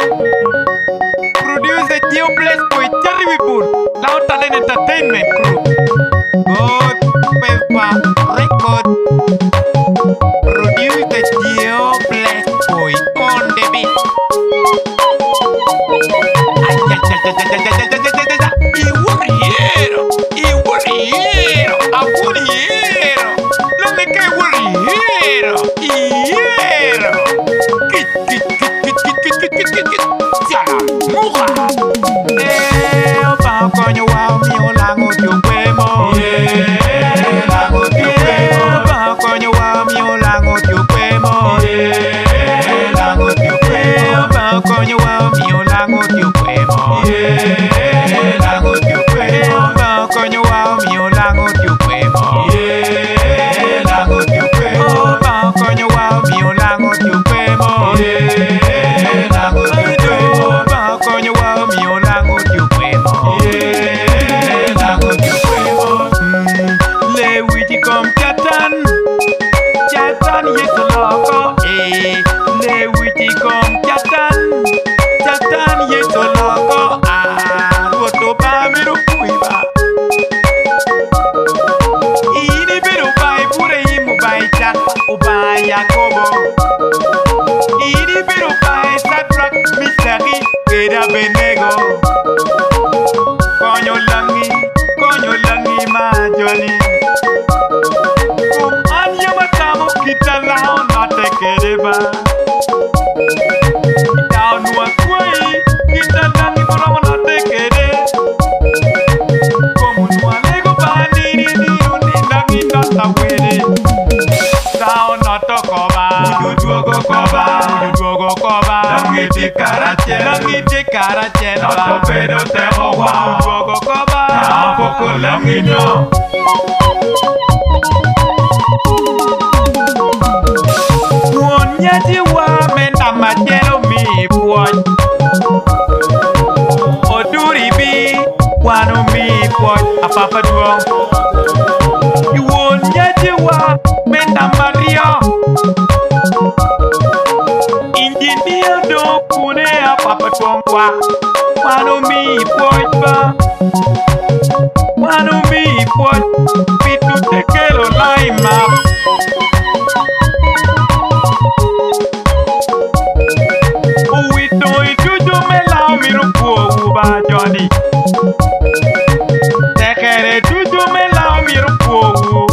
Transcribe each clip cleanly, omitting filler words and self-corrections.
Producer Geo Bless Boy Cherry Wibur, Lango Tye Entertainment Crew. God Pepper Record. Producer Geo Bless Boy on the beat. Coño, wow, mío, Lango Tye Okwe Mot. Lango Tye Okwe Mot. Coño, wow, mío, Lango Tye Okwe Mot. Lango Tye Okwe Mot. Coño, wow, mío, Lango Tye Okwe Mot. Lango Tye Okwe Mot. Coño, wow, mío, Lango Tye Okwe Mot. Lango Tye Okwe Mot. Coño, wow, mío, Lango Tye Okwe Mot. Lango Tye Okwe Mot. Coño, wow, mío, Lango Tye Okwe Mot. Kom Chatan yes loko le witi kom Chatan yes loko roto ba miru kuiba ini biru bai pure imu bai chan ubai Yakobo ini biru bai Sadrak Misaki Keda Benego Konyo langi ma Johnny kita lao na te kereba kita nua kuai kita nangi pura na te kere como nua lego bani ni nangi na tawere sao na to koba duogo koba nangi te karache na to pero te owa duogo koba na poco langi no Nyati wa menda machelo mi puoj Oduri bi wano mi puoj Apapa duong Iwon nyati wa menda mario Injinia do kune apapa duong kwa Wano mi puoj ba Wano mi puoj Pitu tekelo laima Johnny Tekere tutu me lao miru pogu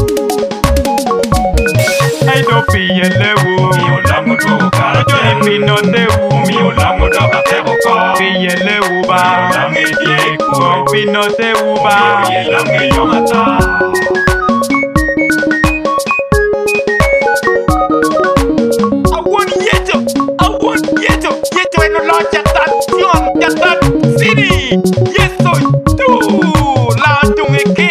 Ay do piye lewu Mio lango do kara Johnny pino tewu Mio lango do katebo ko Piye lewu ba Mio langi dieku Pino tewu ba Mio langi yomata Yeto eno lo Chatan City. Yes, soy tú. Lao tung e ke.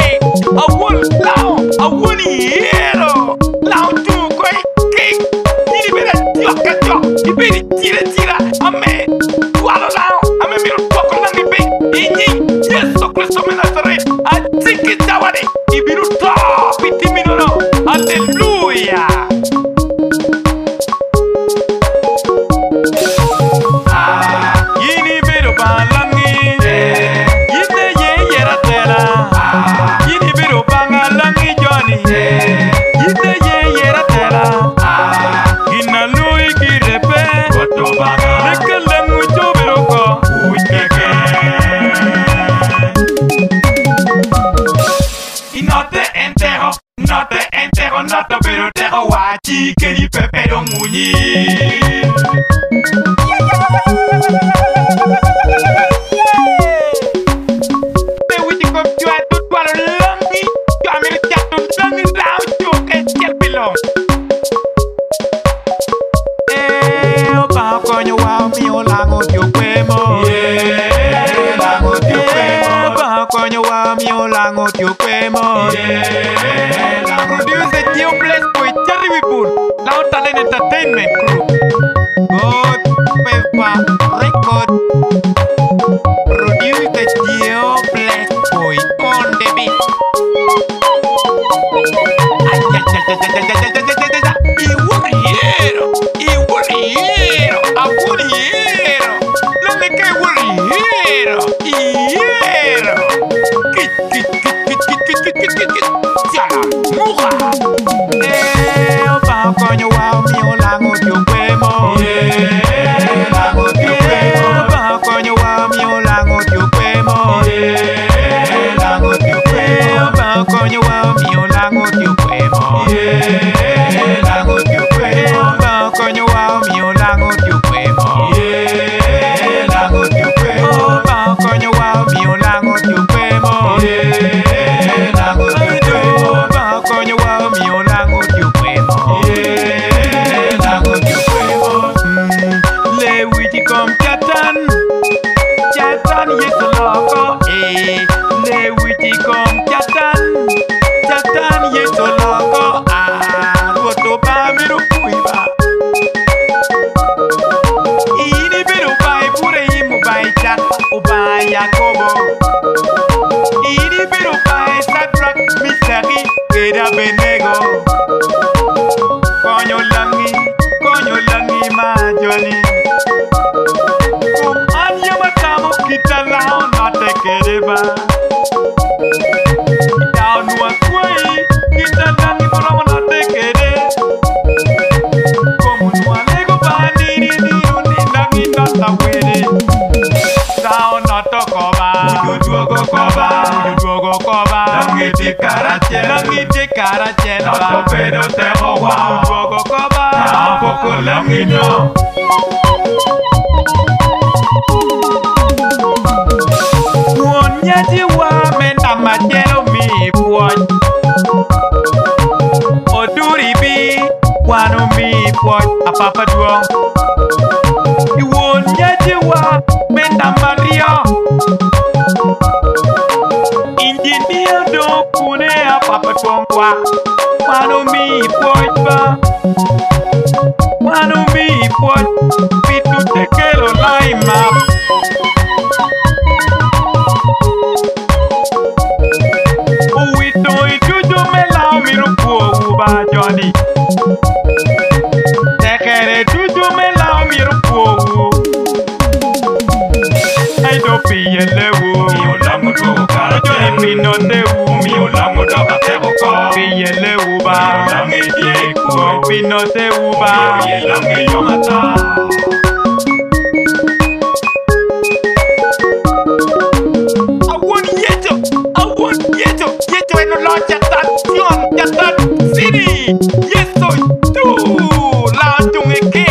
Awon hero. Lao tung koi ke. Ini beda tioka tiok. Ibedi tira. Ame. Walo lao. Ame miru toko nangi be. Inyi. Yes, so Kristo me Nazareth. Atiki tawari. Ibiru to. Piti minuno. Hallelujah. Nata pero te owachi que ni pepero muñi Te witi kom jua tu twalo langi Jua mire chatu langi lao chuke chelpilo Opa konyo wao mio Lango Tye Okwe Mot Lango Tye Okwe Mot Opa konyo wao mio Lango Tye Okwe Mot Producer Geo Bless Boy Cherry Wibur, Lango Tye Entertainment Crew. God Pepper Record. Producer Geo Bless Boy on the beat. Iwoniero, awoniero. cara llena. No pero te roba. Poco coba. Tampoco la mino. Munya jiwa menda majelo mi puoj. Oduri bi wano mi puoj apapa duong. Iwonya jiwa menda mario. Engineer do kune apapa duong kwa. Wano mi puoj ba. Wano mi puoj. Pitu tekelo laima. Johnny, tekere tuju me lao miru puogu. Ay do piye lewu, Mi olamu do kara Johnny pino tewu, Mi olamu do katebo ko. piye lewu Mi ba, olamu die ko. pino tewu ba. Mi olamu yomata. Yeto eno lo jatan city. Yeso tu lao tunge ke,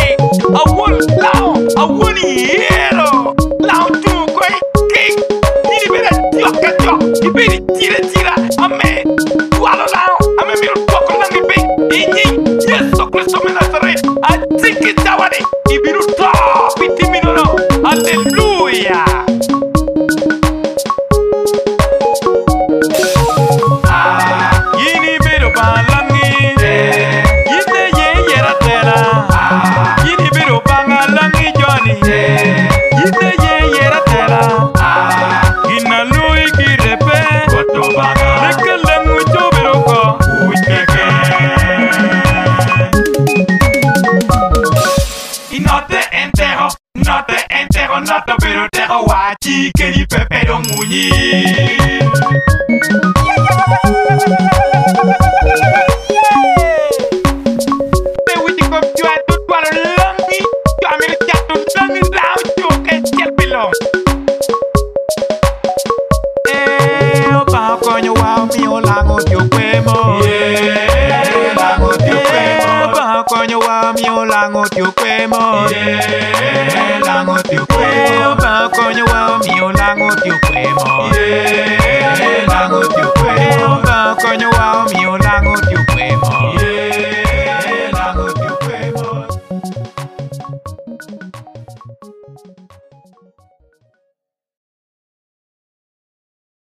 awon hero, lao tu koi ke. Ini beda tiok, iberi tira, ame, walo lao, ame miru toko nangi be. Ini Yeso Kristo Nazaret, atiki tawani, ibiru to, pitimino no, hallelujah. No te pero te guachi que ni pepero muñi. Te witi kom jua tu twalo langi, jua mi jatu langi lao ju ke chel pilong. Opa konyo wa mi o Lango Tye Okwe Mot. Lango Tye Okwe Mot. Opa konyo wa mi o Lango Tye Okwe Mot. Lango Tye Okwe Mot. Opa konyo wa mi o Lango Tye Okwe Mot.